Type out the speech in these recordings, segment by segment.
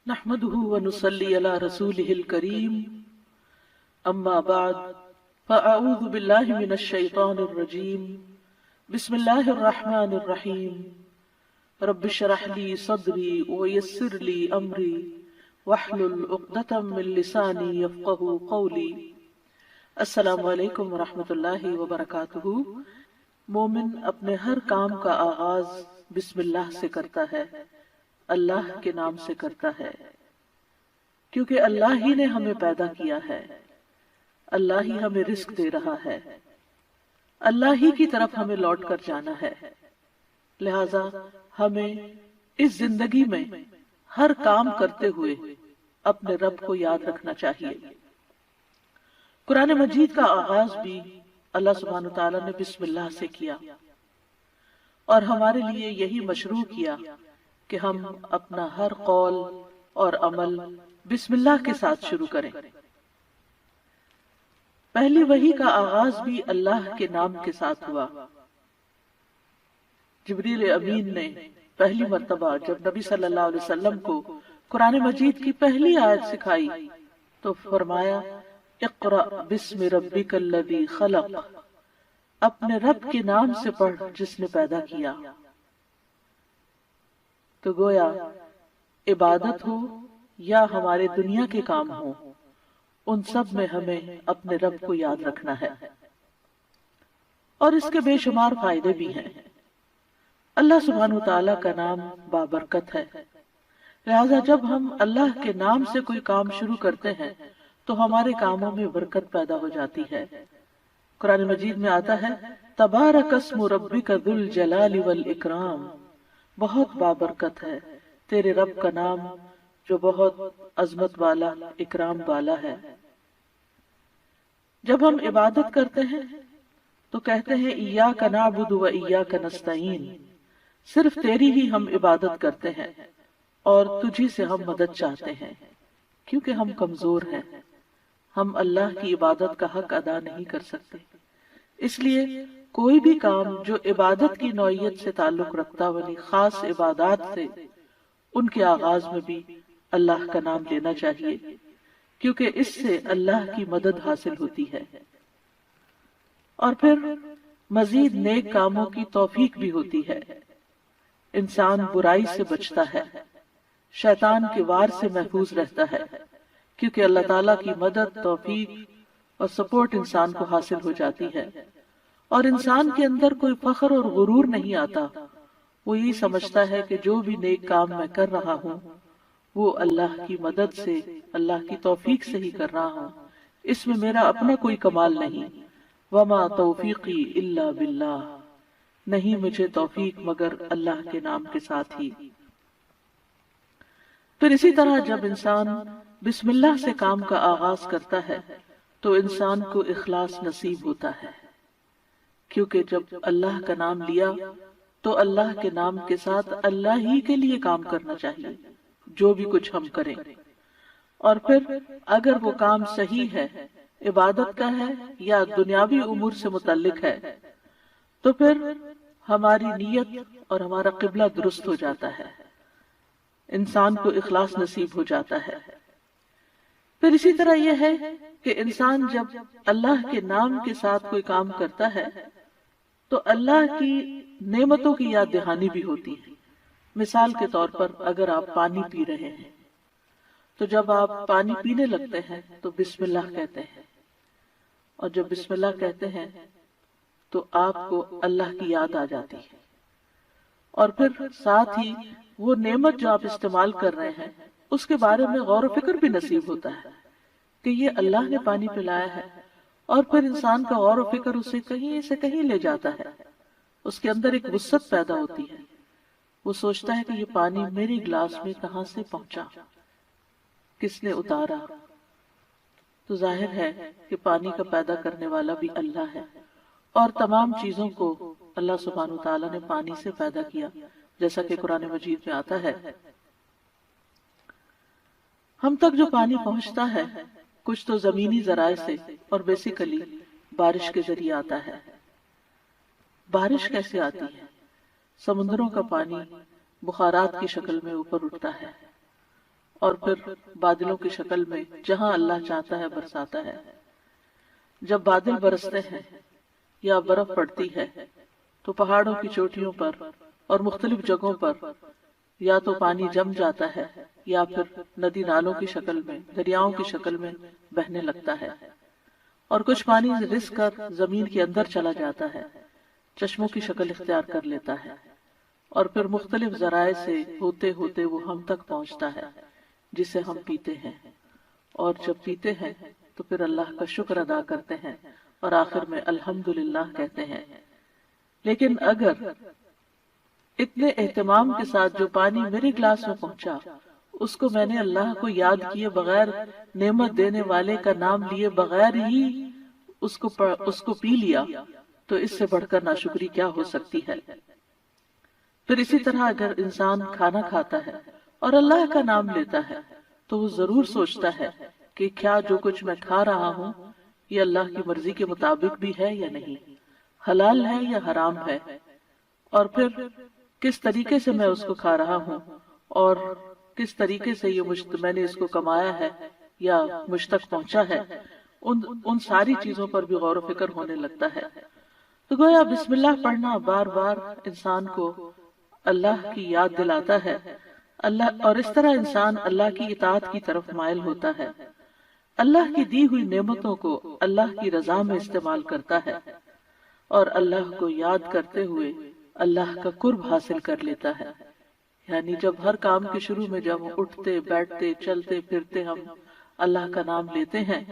نحمده ونصلي على رسوله الكريم أما بعد فأعوذ بالله من الشيطان الرجيم بسم الله الرحمن الرحيم رب اشرح لي صدري ويسر لي أمري واحلل عقدة من لساني يفقهوا قولي۔ السلام علیکم ورحمۃ اللہ وبرکاتہ۔ مومن اپنے ہر کام کا آغاز بسم اللہ سے کرتا ہے، اللہ کے نام سے کرتا ہے، کیونکہ اللہ ہی نے ہمیں پیدا کیا ہے، اللہ ہی ہمیں رزق دے رہا ہے، اللہ ہی کی طرف ہمیں لوٹ کر جانا ہے۔ لہذا ہمیں اس زندگی میں ہر کام کرتے ہوئے اپنے رب کو یاد رکھنا چاہیے۔ قرآن مجید کا آغاز بھی اللہ سبحانہ وتعالیٰ نے بسم اللہ سے کیا، اور ہمارے لیے یہی مشروع کیا کہ ہم اپنا ہر قول اور عمل بسم اللہ کے ساتھ شروع کریں۔ پہلی وحی کا آغاز بھی اللہ کے نام کے ساتھ ہوا۔ جبریل امین نے پہلی مرتبہ جب نبی صلی اللہ علیہ وسلم کو قرآن مجید کی پہلی آیت سکھائی تو فرمایا اقرأ بسم ربک الذی خلق، اپنے رب کے نام سے پڑھ جس نے پیدا کیا۔ تو گویا عبادت ہو یا ہمارے دنیا کے کام ہو، ان سب میں ہمیں اپنے رب کو یاد رکھنا ہے، اور اس کے بے شمار فائدے بھی ہیں۔ اللہ سبحانہ وتعالیٰ کا نام بابرکت ہے، لہذا جب ہم اللہ کے نام سے کوئی کام شروع کرتے ہیں تو ہمارے کاموں میں برکت پیدا ہو جاتی ہے۔ قرآن مجید میں آتا ہے تبارک اسم ربک ذو الجلال والاکرام، بہت بابرکت ہے تیرے رب کا نام جو بہت عظمت والا، اکرام والا ہے۔ جب ہم عبادت کرتے ہیں تو کہتے ہیں ایاک نعبد و ایاک نستعین، صرف تیری ہی ہم عبادت کرتے ہیں اور تجھی سے ہم مدد چاہتے ہیں، کیونکہ ہم کمزور ہیں، ہم اللہ کی عبادت کا حق ادا نہیں کر سکتے۔ اس لیے کوئی بھی کام جو عبادت کی نوعیت سے تعلق رکھتا والی خاص عبادات سے، ان کے آغاز میں بھی اللہ کا نام لینا چاہیے، کیونکہ اس سے اللہ کی مدد حاصل ہوتی ہے، اور پھر مزید نیک کاموں کی توفیق بھی ہوتی ہے۔ انسان برائی سے بچتا ہے، شیطان کے وار سے محفوظ رہتا ہے، کیونکہ اللہ تعالیٰ کی مدد، توفیق اور سپورٹ انسان کو حاصل ہو جاتی ہے، اور انسان کے اندر کوئی فخر اور غرور نہیں آتا۔ وہ یہی سمجھتا ہے کہ جو بھی نیک کام میں کر رہا ہوں وہ اللہ کی مدد سے، اللہ کی توفیق سے ہی کر رہا ہوں، اس میں میرا اپنا کوئی کمال نہیں۔ وما توفیقی الا باللہ، نہیں مجھے توفیق مگر اللہ کے نام کے ساتھ ہی۔ پھر اسی طرح جب انسان بسم اللہ سے کام کا آغاز کرتا ہے تو انسان کو اخلاص نصیب ہوتا ہے، کیونکہ جب اللہ کا نام لیا تو اللہ کے نام کے ساتھ اللہ ہی کے لیے کام کرنا چاہیے، جو بھی کچھ ہم کریں۔ اور پھر اگر وہ کام صحیح ہے، عبادت کا ہے یا دنیاوی امور سے متعلق ہے، تو پھر ہماری نیت اور ہمارا قبلہ درست ہو جاتا ہے، انسان کو اخلاص نصیب ہو جاتا ہے۔ پھر اسی طرح یہ ہے کہ انسان جب اللہ کے نام کے ساتھ کوئی کام کرتا ہے تو اللہ کی نعمتوں کی یاد دہانی بھی ہوتی ہے۔ مثال کے طور پر اگر آپ پانی پی رہے ہیں تو جب آپ پانی پینے لگتے ہیں تو بسم اللہ کہتے ہیں، اور جب بسم اللہ کہتے ہیں تو آپ کو اللہ کی یاد آ جاتی ہے، اور پھر ساتھ ہی وہ نعمت جو آپ استعمال کر رہے ہیں اس کے بارے میں غور و فکر بھی نصیب ہوتا ہے کہ یہ اللہ نے پانی پلایا ہے، اور پھر انسان کا غور و فکر اسے کہیں سے کہیں لے جاتا ہے، اس کے اندر ایک وسعت پیدا ہوتی ہے، وہ سوچتا ہے کہ یہ پانی میرے گلاس میں کہاں سے پہنچا، کس نے اتارا۔ تو ظاہر ہے کہ پانی کا پیدا کرنے والا بھی اللہ ہے، اور تمام چیزوں کو اللہ سبحانہ وتعالیٰ نے پانی سے پیدا کیا، جیسا کہ قرآن مجید میں آتا ہے۔ ہم تک جو پانی پہنچتا ہے کچھ تو زمینی ذرائع سے اور بیسیکلی بارش کے ذریعے آتا ہے۔ بارش کیسے آتی ہے؟ سمندروں کا پانی بخارات کی شکل میں اوپر اٹھتا ہے اور پھر بادلوں کی شکل میں جہاں اللہ چاہتا ہے برساتا ہے۔ جب بادل برستے ہیں یا برف پڑتی ہے تو پہاڑوں کی چوٹیوں پر اور مختلف جگہوں پر یا تو پانی جم جاتا ہے یا پھر ندی نالوں کی شکل میں، دریاؤں کی شکل میں بہنے لگتا ہے، اور کچھ پانی رس کر زمین کے اندر چلا جاتا ہے، چشموں کی شکل اختیار کر لیتا ہے، اور پھر مختلف ذرائع سے ہوتے ہوتے وہ ہم تک پہنچتا ہے جسے ہم پیتے ہیں، اور جب پیتے ہیں تو پھر اللہ کا شکر ادا کرتے ہیں اور آخر میں الحمدللہ کہتے ہیں۔ لیکن اگر اتنے اہتمام کے ساتھ جو پانی میرے گلاس میں پہنچا اس کو میں نے اللہ کو یاد کیے بغیر، نعمت دینے والے کا نام لیے بغیر ہی اس کو پی لیا، تو اس سے بڑھ کر ناشکری کیا ہو سکتی ہے؟ پھر اسی طرح اگر انسان کھانا کھاتا ہے اور اللہ کا نام لیتا ہے تو وہ ضرور سوچتا ہے کہ کیا جو کچھ میں کھا رہا ہوں یہ اللہ کی مرضی کے مطابق بھی ہے یا نہیں، حلال ہے یا حرام ہے، اور پھر کس طریقے سے میں اس کو کھا رہا ہوں اور کس طریقے سے یہ میں نے اس کو کمایا ہے یا مجھ تک پہنچا ہے، ان ساری چیزوں پر بھی غور و فکر ہونے لگتا ہے۔ تو گویا بسم اللہ پڑھنا بار بار انسان کو اللہ کی یاد دلاتا ہے، اور اس طرح انسان اللہ کی اطاعت کی طرف مائل ہوتا ہے، اللہ کی دی ہوئی نعمتوں کو اللہ کی رضا میں استعمال کرتا ہے، اور اللہ کو یاد کرتے ہوئے اللہ کا قرب حاصل کر لیتا ہے۔ یعنی جب ہر کام کے شروع میں جب اٹھتے بیٹھتے چلتے پھرتے ہم اللہ کا نام لیتے ہیں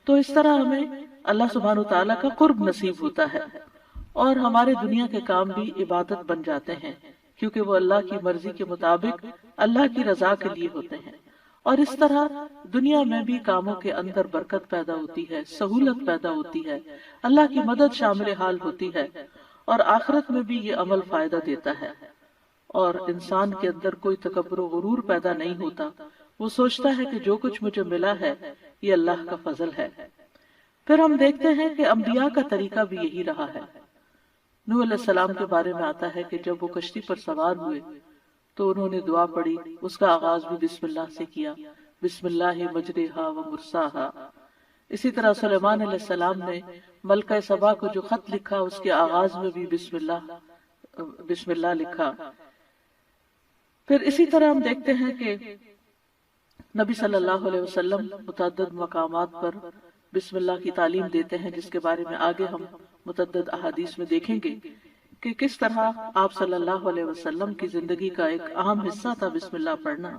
تو اس طرح ہمیں اللہ سبحانہ وتعالیٰ کا قرب نصیب ہوتا ہے، اور ہمارے دنیا کے کام بھی عبادت بن جاتے ہیں، کیونکہ وہ اللہ کی مرضی کے مطابق اللہ کی رضا کے لیے ہوتے ہیں، اور اس طرح دنیا میں بھی کاموں کے اندر برکت پیدا ہوتی ہے، سہولت پیدا ہوتی ہے، اللہ کی مدد شامل حال ہوتی ہے، اور آخرت میں بھی یہ عمل فائدہ دیتا ہے، اور انسان کے اندر کوئی تکبر و غرور پیدا نہیں ہوتا، وہ سوچتا ہے کہ جو کچھ مجھے ملا ہے یہ اللہ کا فضل ہے۔ پھر ہم دیکھتے ہیں کہ انبیاء کا طریقہ بھی یہی رہا ہے۔ نوح علیہ السلام کے بارے میں آتا ہے کہ جب وہ کشتی پر سوار ہوئے تو انہوں نے دعا پڑھی، اس کا آغاز بھی بسم اللہ سے کیا، بسم اللہ مجریہا و مرساہا۔ اسی طرح سلیمان علیہ السلام نے ملکہ سبا کو جو خط لکھا اس کے آغاز میں بھی بسم اللہ لکھا۔ پھر اسی طرح ہم دیکھتے ہیں کہ نبی صلی اللہ علیہ وسلم متعدد مقامات پر بسم اللہ کی تعلیم دیتے ہیں، جس کے بارے میں آگے ہم متعدد احادیث میں دیکھیں گے کہ کس طرح آپ صلی اللہ علیہ وسلم کی زندگی کا ایک اہم حصہ تھا بسم اللہ پڑھنا،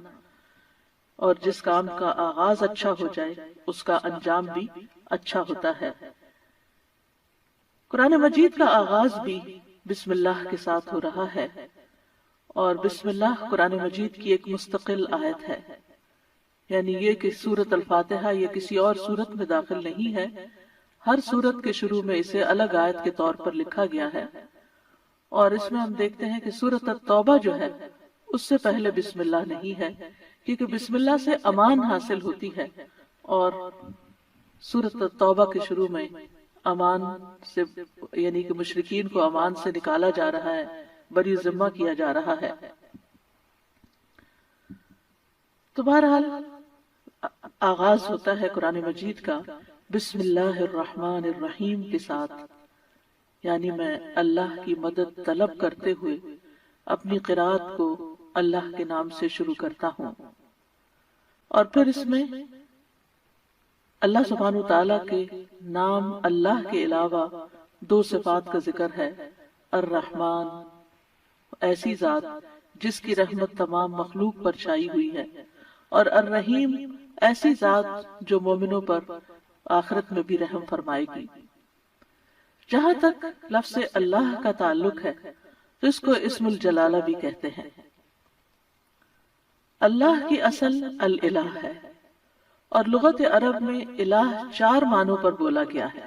اور جس کام کا آغاز اچھا ہو جائے اس کا انجام بھی اچھا ہوتا ہے۔ قرآن مجید کا آغاز بھی بسم اللہ کے ساتھ ہو رہا ہے، اور بسم اللہ قرآن مجید کی ایک مستقل آیت ہے، یعنی یہ کہ سورۃ الفاتحہ یہ کسی اور سورت میں داخل نہیں ہے، ہر سورت کے شروع میں اسے الگ آیت کے طور پر لکھا گیا ہے، اور اس میں ہم دیکھتے ہیں کہ سورۃ التوبہ جو ہے اس سے پہلے بسم اللہ نہیں ہے، کیونکہ بسم اللہ سے امان حاصل ہوتی ہے، اور سورۃ التوبہ کے شروع میں امان سے یعنی کہ مشرکین کو امان سے نکالا جا رہا ہے، بری ذمہ کیا جا رہا ہے۔ تو بہرحال آغاز ہوتا ہے قرآن مجید کا بسم اللہ الرحمن الرحیم کے ساتھ، یعنی میں اللہ کی مدد طلب کرتے ہوئے اپنی قرات کو اللہ کے نام سے شروع کرتا ہوں، اور پھر اس میں اللہ سبحانہ وتعالیٰ کے نام اللہ کے علاوہ دو صفات کا ذکر ہے، الرحمن ایسی ذات جس کی رحمت تمام مخلوق پر چھائی ہوئی ہے، اور الرحیم ایسی ذات جو مومنوں پر آخرت میں بھی رحم فرمائے گی۔ جہاں تک لفظ اللہ کا تعلق ہے تو اس کو اسم الجلالہ بھی کہتے ہیں۔ اللہ کی اصل الالہ ہے، اور لغت عرب میں الہ 4 معنوں پر بولا گیا ہے۔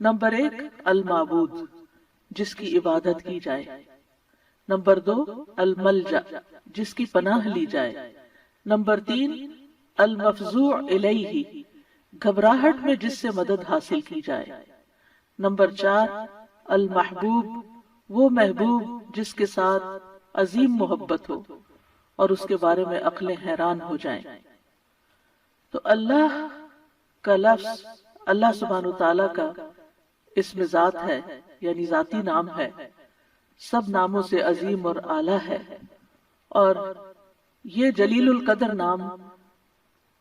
نمبر 1 المعبود، جس کی عبادت کی جائے۔ نمبر 2 الملجا، جس کی پناہ لی جائے۔ نمبر 3 المفزوع الیہ، گھبراہٹ میں جس سے مدد حاصل کی جائے۔ نمبر 4 المحبوب، وہ محبوب جس کے ساتھ عظیم محبت ہو۔ اور اس کے بارے میں عقلیں حیران ہو جائیں۔ تو اللہ کا لفظ اللہ سبحانہ وتعالی کا اسم ذات ہے، یعنی ذاتی نام ہے، سب ناموں سے عظیم اور اعلیٰ ہے، اور یہ جلیل القدر نام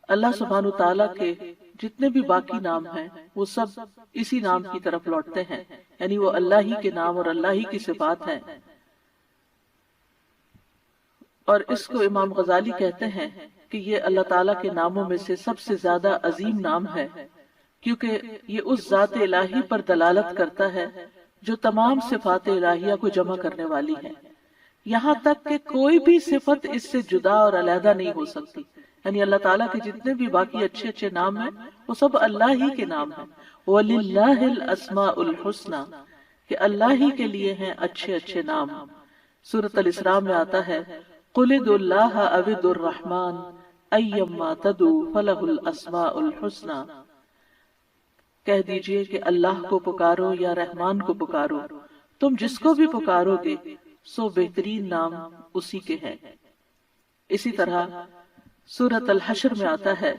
اللہ سبحانہ وتعالی کے جتنے بھی باقی نام ہیں وہ سب اسی نام کی طرف لوٹتے ہیں، یعنی وہ اللہ ہی کے نام اور اللہ ہی کی صفات ہیں۔ اور اس کو امام غزالی کہتے ہیں کہ یہ اللہ تعالیٰ کے ناموں میں سے سب سے زیادہ عظیم نام ہے، کیونکہ یہ اس ذات الہی پر دلالت کرتا ہے جو تمام صفات الہیہ کو جمع کرنے والی ہے، یہاں تک کہ کوئی بھی صفت اس سے جدا اور علیحدہ نہیں ہو سکتی۔ یعنی اللہ تعالیٰ کے جتنے بھی باقی اچھے اچھے نام ہیں وہ سب اللہ ہی کے نام ہیں۔ وَلِلَّهِ الْأَسْمَاءُ الْحُسْنَى، کہ اللہ ہی کے لیے ہیں اچھے اچھے نام۔ سورۃ الاسراء میں آتا ہے قُلِ ادْعُوا اللَّهَ أَوِ ادْعُوا الرَّحْمَٰنَ أَيَّمَّا تَدْعُوا فَلَهُ الْأَسْمَاءُ الْحُسْنَى، کہہ دیجئے کہ اللہ کو پکارو یا رحمان کو پکارو، تم جس کو بھی پکارو گے سو بہترین نام اسی کے ہیں۔ اسی طرح سورۃ الحشر میں آتا ہے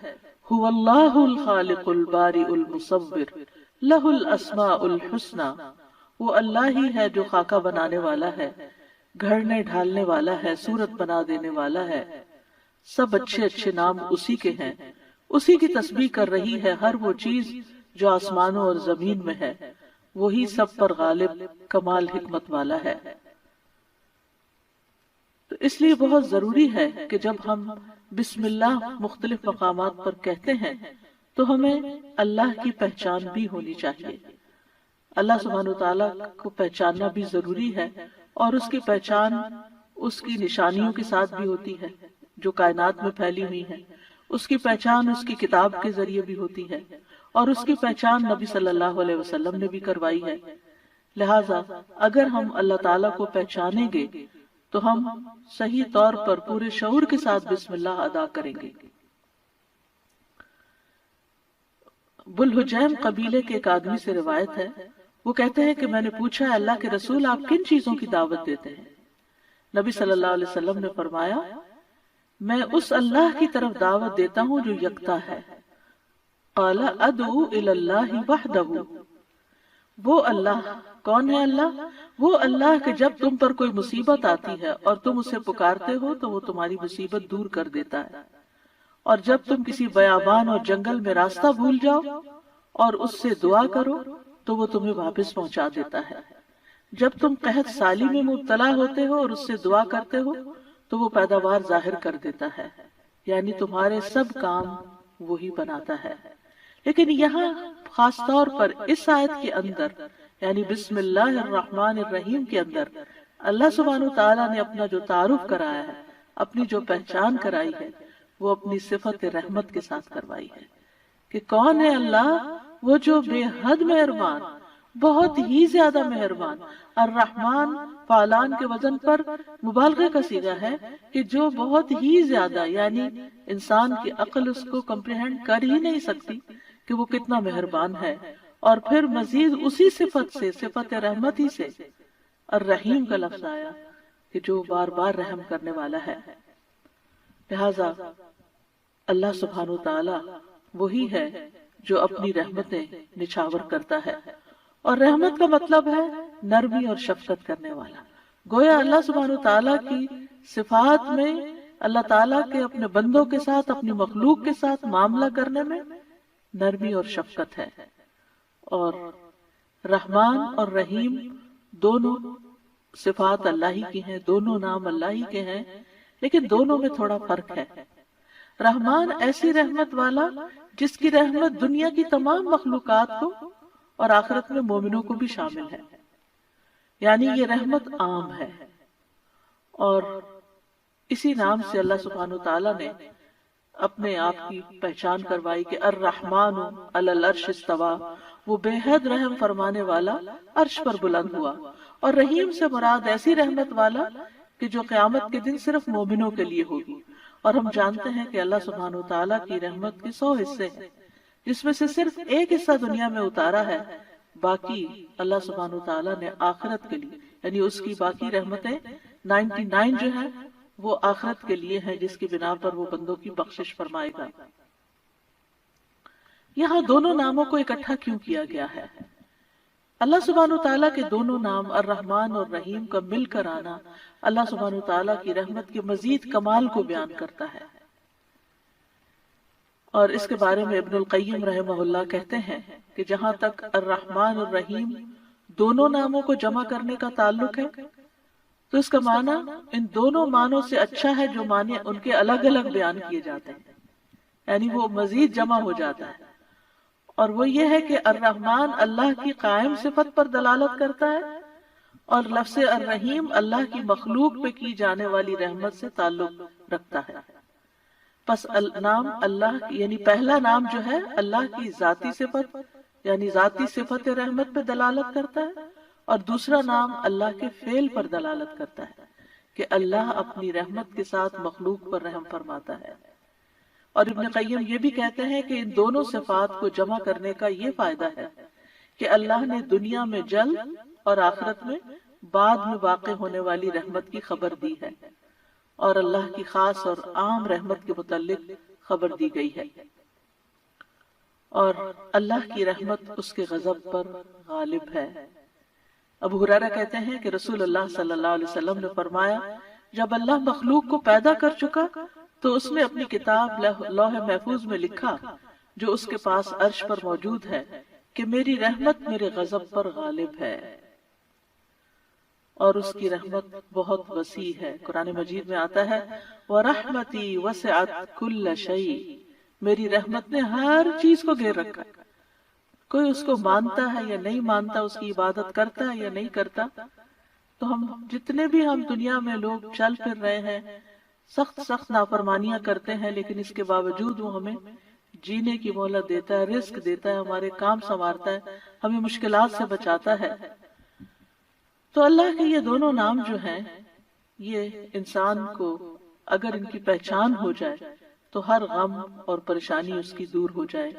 هو اللہ الخالق البارئ المصور لہ الاسماء الحسنى، وہ اللہ ہی ہے جو خاکہ بنانے والا ہے، گھڑنے ڈھالنے والا ہے، صورت بنا دینے والا ہے، سب اچھے اچھے نام اسی کے ہیں۔ اسی کی تسبیح کر رہی ہے ہر وہ چیز جو آسمانوں اور زمین میں ہے، وہی سب پر غالب کمال حکمت والا ہے۔ تو اس لیے بہت ضروری ہے کہ جب ہم بسم اللہ مختلف مقامات پر کہتے ہیں تو ہمیں اللہ کی پہچان بھی ہونی چاہیے۔ اللہ سبحانہ وتعالیٰ کو پہچاننا بھی ضروری ہے، اور اس کی پہچان اس کی نشانیوں کے ساتھ بھی ہوتی ہے جو کائنات میں پھیلی ہوئی ہیں، اس کی پہچان اس کی کتاب کے ذریعے بھی ہوتی ہے، اور اس کی پہچان نبی صلی اللہ علیہ وسلم نے بھی کروائی ہے۔ لہٰذا اگر ہم اللہ تعالیٰ کو پہچانیں گے تو ہم صحیح طور پر پورے شعور کے ساتھ بسم اللہ ادا کریں گے۔ بلحجیم قبیلے کے ایک آدمی سے روایت ہے، وہ کہتے ہیں کہ میں نے پوچھا ہے اللہ کے رسول آپ کن چیزوں کی دعوت دیتے ہیں؟ نبی صلی اللہ علیہ وسلم نے فرمایا میں اس اللہ کی طرف دعوت دیتا ہوں جو یکتا ہے۔ قال ادعو الی اللہ وحدہ، وہ اللہ کون ہے؟ اللہ وہ اللہ کہ جب تم پر کوئی مصیبت آتی ہے اور تم اسے پکارتے ہو تو وہ تمہاری مصیبت دور کر دیتا ہے، اور جب تم کسی بیابان اور جنگل میں راستہ بھول جاؤ اور اس سے دعا کرو تو وہ تمہیں واپس پہنچا دیتا ہے، جب تم قحط سالی میں مبتلا ہوتے ہو اور اس سے دعا کرتے ہو تو وہ پیداوار ظاہر کر دیتا ہے، یعنی تمہارے سب کام وہی بناتا ہے۔ لیکن یہاں خاص طور پر اس آیت کے اندر یعنی بسم اللہ الرحمن الرحیم کے اندر اللہ سبحانہ وتعالیٰ نے اپنا جو تعارف کرایا ہے، اپنی جو پہچان کرائی ہے، وہ اپنی صفت رحمت کے ساتھ کروائی ہے کہ کون ہے اللہ؟ وہ جو بے حد مہربان، بہت ہی زیادہ مہربان۔ الرحمن فعلان کے وزن پر مبالغہ کا صیغہ ہے کہ جو بہت ہی زیادہ، یعنی انسان کی عقل اس کو کمپریہنڈ کر ہی نہیں سکتی کہ وہ کتنا مہربان ہے۔ اور پھر مزید اسی صفت سے، صفت رحمت ہی سے الرحیم کا لفظ آیا کہ جو بار بار رحم کرنے والا ہے۔ لہذا اللہ سبحانہ وتعالی وہی ہے جو اپنی رحمتیں نچھاور کرتا ہے، اور رحمت کا مطلب ہے نرمی اور شفقت کرنے والا۔ گویا اللہ سبحانہ وتعالی کی صفات میں اللہ تعالیٰ کے اپنے بندوں کے ساتھ، اپنی مخلوق کے ساتھ معاملہ کرنے میں نرمی اور شفقت ہے۔ اور رحمان اور رحیم دونوں صفات اللہ ہی کی ہیں، دونوں نام اللہ ہی کے ہیں، لیکن دونوں میں تھوڑا فرق ہے۔ رحمان ایسی رحمت والا جس کی رحمت دنیا کی تمام مخلوقات کو اور آخرت میں مومنوں کو بھی شامل ہے، یعنی یہ رحمت عام ہے۔ اور اسی نام سے اللہ سبحانہ وتعالیٰ نے اپنے آپ کی پہچان کروائی کہ الرحمن علی العرش استویٰ، وہ بے حد رحم فرمانے والا عرش پر بلند ہوا۔ اور رحیم سے مراد ایسی رحمت والا کہ جو قیامت کے دن صرف مومنوں کے لیے ہوگی۔ اور ہم جانتے ہیں کہ اللہ سبحانہ وتعالیٰ کی رحمت کے 100 حصے ہیں، جس میں سے صرف ایک حصہ دنیا میں اتارا ہے، باقی اللہ سبحانہ وتعالیٰ نے آخرت کے لیے، یعنی اس کی باقی رحمتیں 99 جو ہیں وہ آخرت کے لیے ہیں جس کی بنا پر وہ بندوں کی بخشش فرمائے گا۔ یہاں دونوں ناموں کو اکٹھا کیوں کیا گیا ہے؟ اللہ سبحانہ وتعالیٰ کے دونوں نام الرحمن اور رحیم کا مل کر آنا اللہ سبحانہ وتعالیٰ کی رحمت کے مزید کمال کو بیان کرتا ہے، اور اس کے بارے میں ابن القیم رحمہ اللہ کہتے ہیں کہ جہاں تک الرحمن اور رحیم دونوں ناموں کو جمع کرنے کا تعلق ہے تو اس کا معنی ان دونوں معنوں سے اچھا ہے جو معنی ان کے الگ الگ بیان کیے جاتے ہیں، یعنی وہ مزید جمع ہو جاتا ہے، اور وہ یہ ہے کہ الرحمن اللہ کی قائم صفت پر دلالت کرتا ہے اور لفظ الرحیم اللہ کی مخلوق پہ کی جانے والی رحمت سے تعلق رکھتا ہے۔ پس نام اللہ یعنی پہلا نام جو ہے اللہ کی ذاتی صفت یعنی ذاتی صفت رحمت پہ دلالت کرتا ہے، اور دوسرا نام اللہ کے فعل پر دلالت کرتا ہے کہ اللہ اپنی رحمت کے ساتھ مخلوق پر رحم فرماتا ہے۔ اور ابن قیم یہ بھی کہتے ہیں کہ ان دونوں صفات کو جمع کرنے کا یہ فائدہ ہے کہ اللہ نے دنیا میں جلد اور آخرت میں بعد میں واقع ہونے والی رحمت کی خبر دی ہے، اور اللہ کی خاص اور عام رحمت کے متعلق خبر دی گئی ہے، اور اللہ کی رحمت اس کے غضب پر غالب ہے۔ ابو ہریرہ کہتے ہیں کہ رسول اللہ صلی اللہ علیہ وسلم نے فرمایا، جب اللہ مخلوق کو پیدا کر چکا تو اس نے اپنی کتاب لوح محفوظ میں لکھا جو اس کے پاس عرش پر موجود ہے کہ میری رحمت میرے غضب پر غالب ہے، اور اس کی رحمت بہت وسیع ہے۔ قرآن مجید میں آتا ہے وَرَحْمَتِي وَسِعَتْ كُلَّ شَيْءٍ، میری رحمت نے ہر چیز کو گھیر رکھا، کوئی اس کو مانتا ہے یا نہیں مانتا، اس کی عبادت کرتا ہے یا نہیں کرتا، تو ہم جتنے بھی دنیا میں لوگ چل پھر رہے ہیں سخت سخت نافرمانیاں کرتے ہیں، لیکن اس کے باوجود وہ ہمیں جینے کی مہلت دیتا ہے، رزق دیتا ہے، ہمارے کام سنوارتا ہے، ہمیں مشکلات سے بچاتا ہے۔ تو اللہ کے یہ دونوں نام جو ہیں یہ انسان کو اگر ان کی پہچان ہو جائے تو ہر غم اور پریشانی اس کی دور ہو جائے،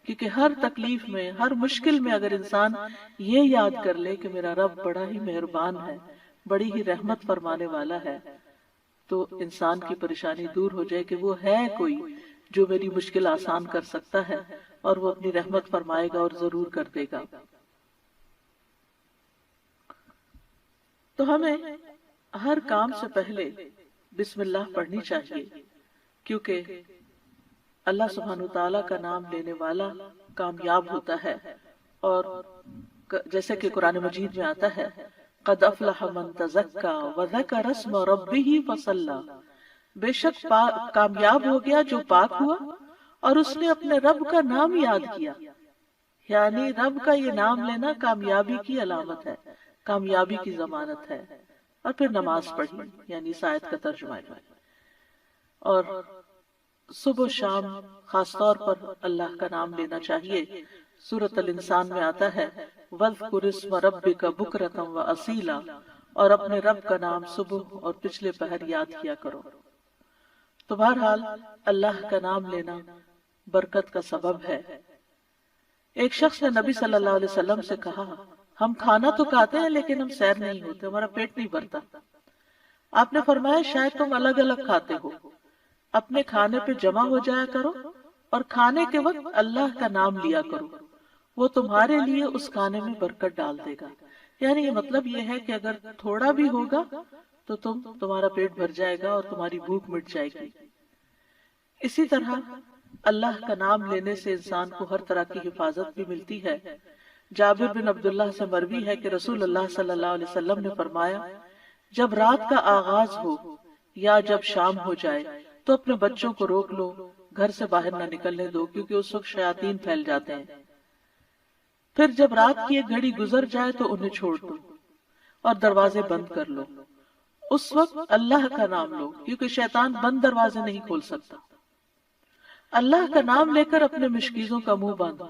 کیونکہ ہر تکلیف میں ہر مشکل میں اگر انسان یہ یاد کر لے کہ میرا رب بڑا ہی مہربان ہے، بڑی ہی رحمت فرمانے والا ہے، تو انسان کی پریشانی دور ہو جائے کہ وہ ہے کوئی جو میری مشکل آسان کر سکتا ہے، اور وہ اپنی رحمت فرمائے گا اور ضرور کر دے گا۔ تو ہمیں ہر کام سے پہلے بسم اللہ پڑھنی چاہیے، کیونکہ اللہ سبحانہ وتعالیٰ کا نام لینے والا کامیاب ہوتا ہے، اور جیسے کہ قرآن مجید میں آتا ہے قد افلح من تزکا وذکر اسم ربہ فصلی، بے شک کامیاب ہو گیا جو پاک ہوا اور اس نے اپنے رب کا نام یاد کیا، یعنی رب کا یہ نام لینا کامیابی کی علامت ہے، کامیابی کی ضمانت ہے۔ اور پھر نماز پڑھی، یعنی اس آیت کا ترجمہ ہے، اور صبح و شام خاص طور پر اللہ کا نام لینا چاہیے۔ سورۃ الانسان میں آتا ہے وَاذْكُرِ اسْمَ رَبِّكَ بُكْرَةً وَأَصِيلًا، اور اپنے رب کا نام صبح اور پچھلے پہر یاد کیا کرو۔ تو بہرحال اللہ کا نام لینا برکت کا سبب ہے۔ ایک شخص نے نبی صلی اللہ علیہ وسلم سے کہا، ہم کھانا تو کھاتے ہیں لیکن ہم سیر نہیں ہوتے، ہمارا پیٹ نہیں بھرتا۔ آپ نے فرمایا شاید تم الگ الگ کھاتے ہو، اپنے کھانے پہ جمع ہو جایا کرو اور کھانے کے وقت اللہ کا نام لیا کرو، وہ تمہارے لیے اس کھانے میں برکت ڈال دے گا۔ یعنی یہ مطلب یہ ہے کہ اگر تھوڑا بھی ہوگا تو تمہارا پیٹ بھر جائے گا اور تمہاری بھوک مٹ جائے گی۔ اسی طرح اللہ کا نام لینے سے انسان کو ہر طرح کی حفاظت بھی ملتی ہے۔ جابر بن عبداللہ سے مروی ہے کہ رسول اللہ صلی اللہ علیہ وسلم نے فرمایا، جب رات کا آغاز ہو یا جب شام ہو جائے تو اپنے بچوں کو روک لو، گھر سے باہر نہ نکلنے دو، کیونکہ اس وقت شیاطین پھیل جاتے ہیں۔ پھر جب رات کی ایک گھڑی گزر جائے تو انہیں چھوڑ دو اور دروازے بند کر لو، اس وقت اللہ کا نام لو، کیونکہ شیطان بند دروازے نہیں کھول سکتا۔ اللہ کا نام لے کر اپنے مشکیزوں کا منہ باندھو،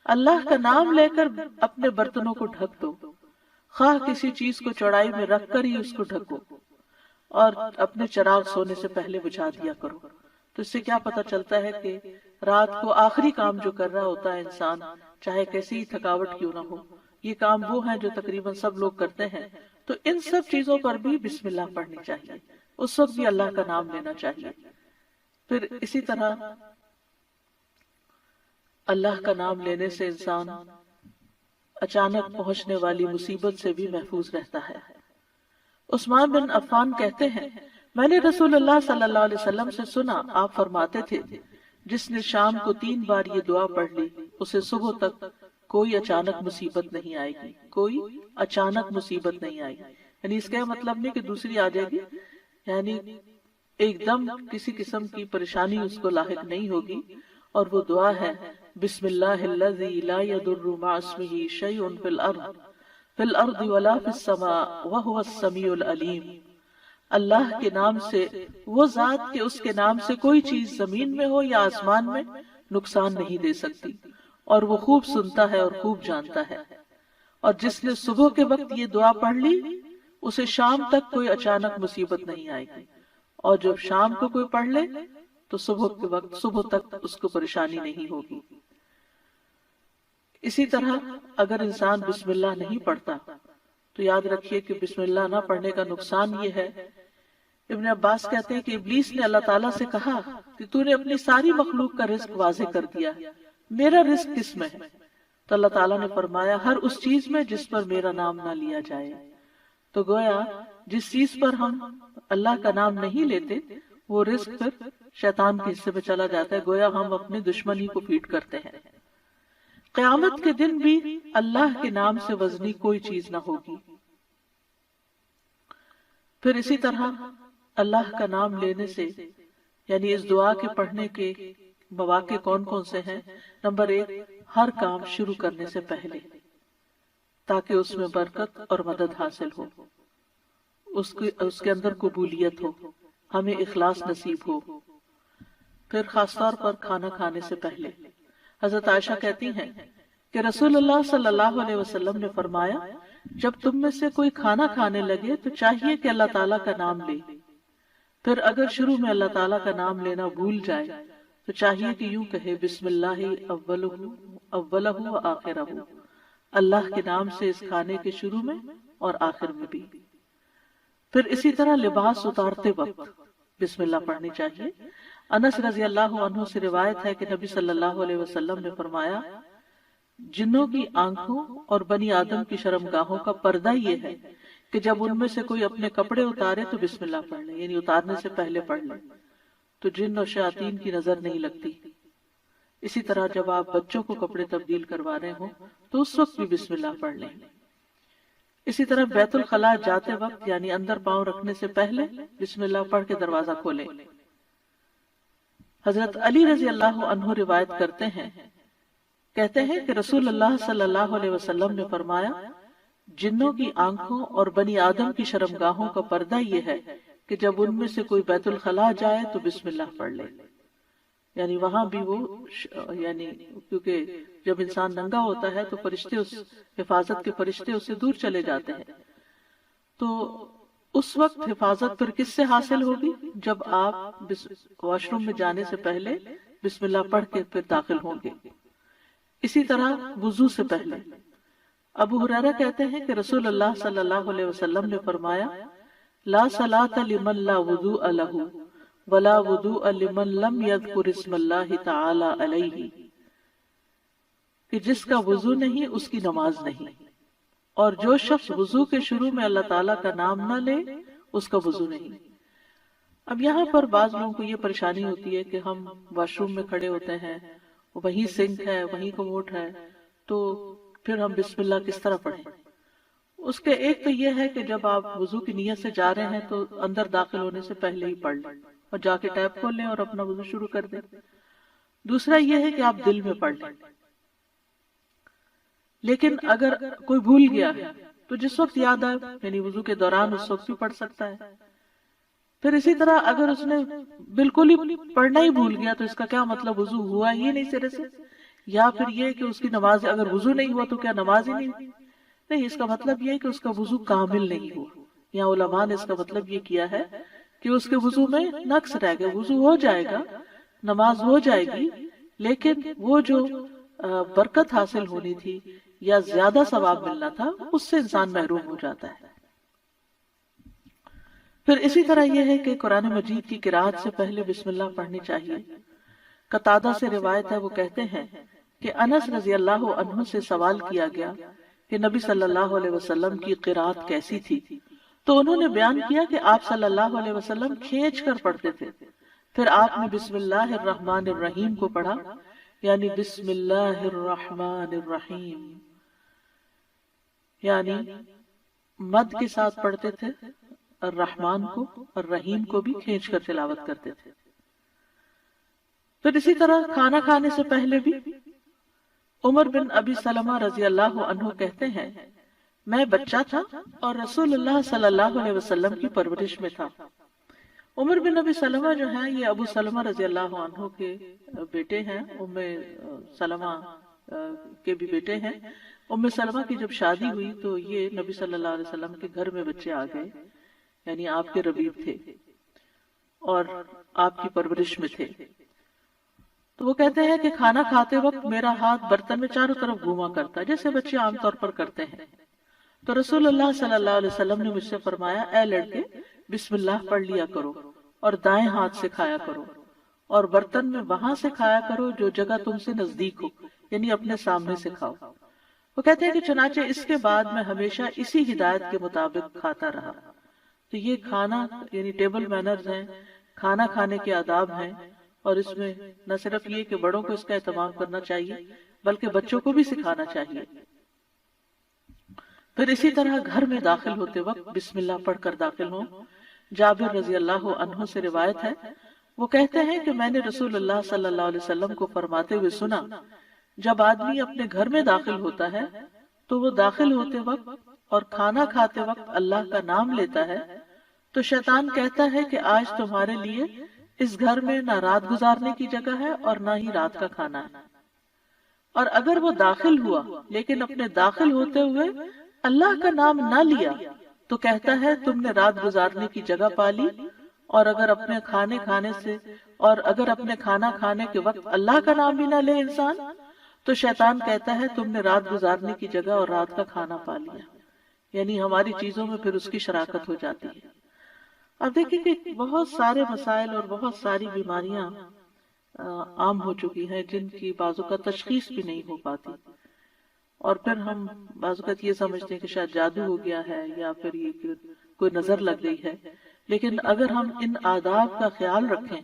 اللہ کا نام لے کر اپنے برتنوں کو ڈھک دو، خواہ کسی چیز کو چوڑائی میں رکھ کر ہی اس کو ڈھکو، اور اپنے چراغ سونے سے پہلے بجھا دیا کرو۔ تو اس سے کیا پتہ چلتا ہے کہ رات کو آخری کام جو کر رہا ہوتا ہے انسان، چاہے کیسی ہی تھکاوٹ کیوں نہ ہو، یہ کام وہ ہیں جو تقریباً سب لوگ کرتے ہیں، تو ان سب چیزوں پر بھی بسم اللہ پڑھنی چاہیے، اس وقت بھی اللہ کا نام لینا چاہیے۔ پھر اسی طرح اللہ کا نام لینے سے انسان اچانک پہنچنے والی مصیبت سے بھی محفوظ رہتا ہے۔ عثمان بن عفان کہتے ہیں، میں نے رسول اللہ صلی اللہ علیہ وسلم سے سنا، آپ فرماتے تھے جس نے شام کو 3 بار یہ دعا پڑھ لی اسے صبح تک کوئی اچانک مصیبت نہیں آئے گی، کوئی اچانک مصیبت نہیں آئے گی۔ یعنی اس کا مطلب نہیں کہ دوسری آ جائے گی، یعنی ایک دم کسی قسم کی پریشانی اس کو لاحق نہیں ہوگی۔ اور وہ دعا ہے، بسم اللہ الذی لا یضر مع اسمہ شیء فی الارض ولا فی السماء وہو السمیع العلیم۔ اللہ کے نام سے، وہ ذات کہ اس کے نام سے کوئی چیز زمین میں ہو یا آسمان میں نقصان نہیں دے سکتی، اور وہ خوب سنتا ہے اور خوب جانتا ہے۔ اور جس نے صبح کے وقت یہ دعا پڑھ لی اسے شام تک کوئی اچانک مصیبت نہیں آئے گی، اور جب شام کو کوئی پڑھ لے تو صبح کے وقت صبح تک اس کو پریشانی نہیں ہوگی۔ اسی طرح اگر انسان بسم اللہ نہیں پڑھتا تو یاد رکھیے کہ بسم اللہ نہ پڑھنے کا نقصان یہ ہے، ابن عباس کہتے ہیں کہ ابلیس نے اللہ تعالیٰ سے کہا کہ تو نے اپنی ساری مخلوق کا رزق واضح کر دیا، میرا رزق کس میں ہے؟ تو اللہ تعالیٰ نے فرمایا، ہر اس چیز میں جس پر میرا نام نہ لیا جائے۔ تو گویا جس چیز پر ہم اللہ کا نام نہیں لیتے وہ رزق پھر شیطان کے حصے میں چلا جاتا ہے، گویا ہم اپنے دشمنی کو فیڈ کرتے ہیں۔ قیامت کے دن بھی اللہ کے نام سے وزنی کوئی چیز نہ ہوگی۔ پھر اسی طرح اللہ کا نام لینے سے، یعنی اس دعا کے پڑھنے کے مواقع کون کون سے ہیں؟ نمبر 1، ہر کام شروع کرنے سے پہلے، تاکہ اس میں برکت اور مدد حاصل ہو، اس کے اندر قبولیت ہو، ہمیں اخلاص نصیب ہو۔ پھر خاص طور پر کھانا کھانے سے پہلے حضرت عائشہ کہتی ہیں کہ رسول اللہ صلی اللہ علیہ وسلم نے فرمایا، جب تم میں سے کوئی کھانا کھانے لگے تو چاہیے کہ اللہ تعالیٰ کا نام لے، پھر اگر شروع میں اللہ تعالیٰ کا نام لینا بھول جائے تو چاہیے کہ یوں کہے، بسم اللہ اولہ و آخرہ، اللہ کے نام سے اس کھانے کے شروع میں اور آخر میں بھی۔ پھر اسی طرح لباس اتارتے وقت بسم اللہ پڑھنی چاہیے۔ انس رضی اللہ عنہ سے روایت ہے کہ نبی صلی اللہ علیہ وسلم نے فرمایا، جنوں کی آنکھوں اور بنی آدم کی شرمگاہوں کا پردہ یہ ہے کہ جب ان میں سے کوئی اپنے کپڑے اتارے تو بسم اللہ پڑھ لے، یعنی اتارنے سے پہلے پڑھ لے، تو جن اور شیاطین کی نظر نہیں لگتی۔ اسی طرح جب آپ بچوں کو کپڑے تبدیل کروا رہے ہوں تو اس وقت بھی بسم اللہ پڑھ لیں۔ اسی طرح بیت الخلاء جاتے وقت، یعنی اندر پاؤں رکھنے سے پہلے بسم اللہ پڑھ کے دروازہ کھولیں۔ حضرت علی رضی اللہ عنہ روایت کرتے ہیں، کہتے ہیں کہ رسول اللہ صلی اللہ علیہ وسلم نے فرمایا، جنوں کی آنکھوں اور بنی آدم کی شرمگاہوں کا پردہ یہ ہے کہ جب ان میں سے کوئی بیت الخلاء جائے تو بسم اللہ پڑھ لے، یعنی وہاں بھی وہ، یعنی کیونکہ جب انسان ننگا ہوتا ہے تو فرشتے، اس حفاظت کے فرشتے اس سے دور چلے جاتے ہیں، تو اس وقت حفاظت پھر کس سے حاصل ہوگی؟ جب آپ واش روم میں جانے سے پہلے بسم اللہ پڑھ کے پھر داخل ہوں گے۔ اسی طرح وضو سے پہلے ابو ہریرہ کہتے ہیں کہ رسول اللہ صلی اللہ علیہ وسلم نے فرمایا، لا صلاۃ لمن لا وضوء له ولا وضوء لمن لم يذكر اسم اللہ تعالی علیہ، کہ جس کا وضو نہیں اس کی نماز نہیں، اور جو شخص وضو کے شروع میں اللہ تعالیٰ کا نام نہ لے اس کا وضو نہیں۔ اب یہاں پر بعض لوگوں کو یہ پریشانی ہوتی ہے کہ ہم واش روم میں کھڑے ہوتے ہیں، وہیں سنک ہے، وہیں کموڈ ہے، تو پھر ہم بسم اللہ کس طرح پڑھیں؟ اس کے ایک تو یہ ہے کہ جب آپ وضو کی نیت سے جا رہے ہیں تو اندر داخل ہونے سے پہلے ہی پڑھ لیں اور جا کے ٹیپ کھول لیں اور اپنا وضو شروع کر دیں۔ دوسرا یہ ہے کہ آپ دل میں پڑھ لیں، لیکن اگر کوئی بھول گیا ہے تو جس وقت یاد آئے، یعنی وضو کے دوران اس وقت بھی پڑھ سکتا ہے۔ پھر اسی طرح اگر اس نے بالکل ہی پڑھنا ہی بھول گیا تو اس کا کیا مطلب؟ وضو ہوا ہی نہیں سرے سے، یا پھر یہ کہ اس کی نماز، اگر وضو نہیں ہوا تو کیا نماز ہی نہیں، اس کا مطلب یہ ہے کہ اس کا وضو کامل نہیں ہوا۔ یہاں علماء نے اس کا مطلب یہ کیا ہے کہ اس کے وضو میں نقص رہ گیا، وضو ہو جائے گا، نماز ہو جائے گی، لیکن وہ جو برکت حاصل ہونی تھی یا زیادہ ثواب ملنا تھا اس سے انسان محروم ہو جاتا ہے۔ پھر اسی طرح یہ ہے کہ قرآن مجید کی قرأت سے پہلے بسم اللہ پڑھنی چاہیے۔ قتادہ سے روایت ہے، وہ کہتے ہیں کہ انس رضی اللہ عنہ سے سوال کیا گیا کہ نبی صلی اللہ علیہ وسلم کی قرأت کیسی تھی، تو انہوں نے بیان کیا کہ آپ صلی اللہ علیہ وسلم کھینچ کر پڑھتے تھے۔ پھر آپ نے بسم اللہ الرحمن الرحیم کو پڑھا، یعنی بسم اللہ الرحمن الرحیم، یعنی مد کے ساتھ پڑھتے تھے، الرحمن کو اور رحیم کو بھی کھینچ کر تلاوت کرتے تھے۔ پھر اسی طرح کھانا کھانے سے پہلے بھی عمر بن ابی سلمہ رضی اللہ عنہ کہتے ہیں، میں بچہ تھا اور رسول اللہ صلی اللہ علیہ وسلم کی پرورش میں تھا۔ عمر بن ابی سلمہ جو ہیں یہ ابو سلمہ رضی اللہ عنہ کے بیٹے ہیں، ام سلمہ کے بھی بیٹے ہیں۔ ام سلمہ کی جب شادی ہوئی تو یہ نبی صلی اللہ علیہ وسلم کے گھر میں بچے آ گئے، یعنی آپ کے ربیب تھے اور آپ کی پرورش میں تھے۔ تو وہ کہتے ہیں کہ کھانا کھاتے وقت میرا ہاتھ برتن میں چاروں طرف گھوما کرتا جیسے بچے عام طور پر کرتے ہیں۔ تو رسول اللہ صلی اللہ علیہ وسلم نے مجھ سے فرمایا، اے لڑکے بسم اللہ پڑھ لیا کرو اور دائیں ہاتھ سے کھایا کرو، اور برتن میں وہاں سے کھایا کرو جو جگہ تم سے نزدیک ہو، یعنی اپنے سامنے سے کھاؤ۔ وہ کہتے ہیں کہ چنانچہ اس کے بعد میں ہمیشہ اسی ہدایت کے مطابق کھاتا رہا۔ تو یہ کھانا یعنی ٹیبل مینرز ہیں، کھانا کھانے کے آداب ہیں، اور اس میں نہ صرف یہ کہ بڑوں کو اس کا اہتمام کرنا چاہیے بلکہ بچوں کو بھی سکھانا چاہیے۔ پھر اسی طرح گھر میں داخل ہوتے وقت بسم اللہ پڑھ کر داخل ہوں۔ جابر رضی اللہ عنہ سے روایت ہے، وہ کہتے ہیں کہ میں نے رسول اللہ صلی اللہ علیہ وسلم کو فرماتے ہوئے سنا، جب آدمی اپنے گھر میں داخل ہوتا ہے تو وہ داخل ہوتے وقت اور کھانا کھاتے وقت اللہ کا نام لیتا ہے تو شیطان کہتا ہے کہ آج تمہارے لیے اس گھر میں نہ رات گزارنے کی جگہ ہے اور نہ ہی رات کا کھانا ہے۔ اور اگر وہ داخل ہوا لیکن اپنے داخل ہوتے ہوئے اللہ کا نام نہ لیا تو کہتا ہے تم نے رات گزارنے کی جگہ پالی، اور اگر اپنے کھانا کھانے کے وقت اللہ کا نام بھی نہ لے انسان تو شیطان کہتا ہے تم نے رات گزارنے کی جگہ اور رات کا کھانا پا لیا، یعنی ہماری چیزوں میں پھر اس کی شراکت ہو جاتی ہے۔ اب دیکھیں کہ بہت سارے مسائل اور بہت ساری بیماریاں عام ہو چکی ہیں جن کی بعض اوقات تشخیص بھی نہیں ہو پاتی، اور پھر ہم بعض اوقات یہ سمجھتے ہیں کہ شاید جادو ہو گیا ہے یا پھر یہ کہ کوئی نظر لگ گئی ہے، لیکن اگر ہم ان آداب کا خیال رکھیں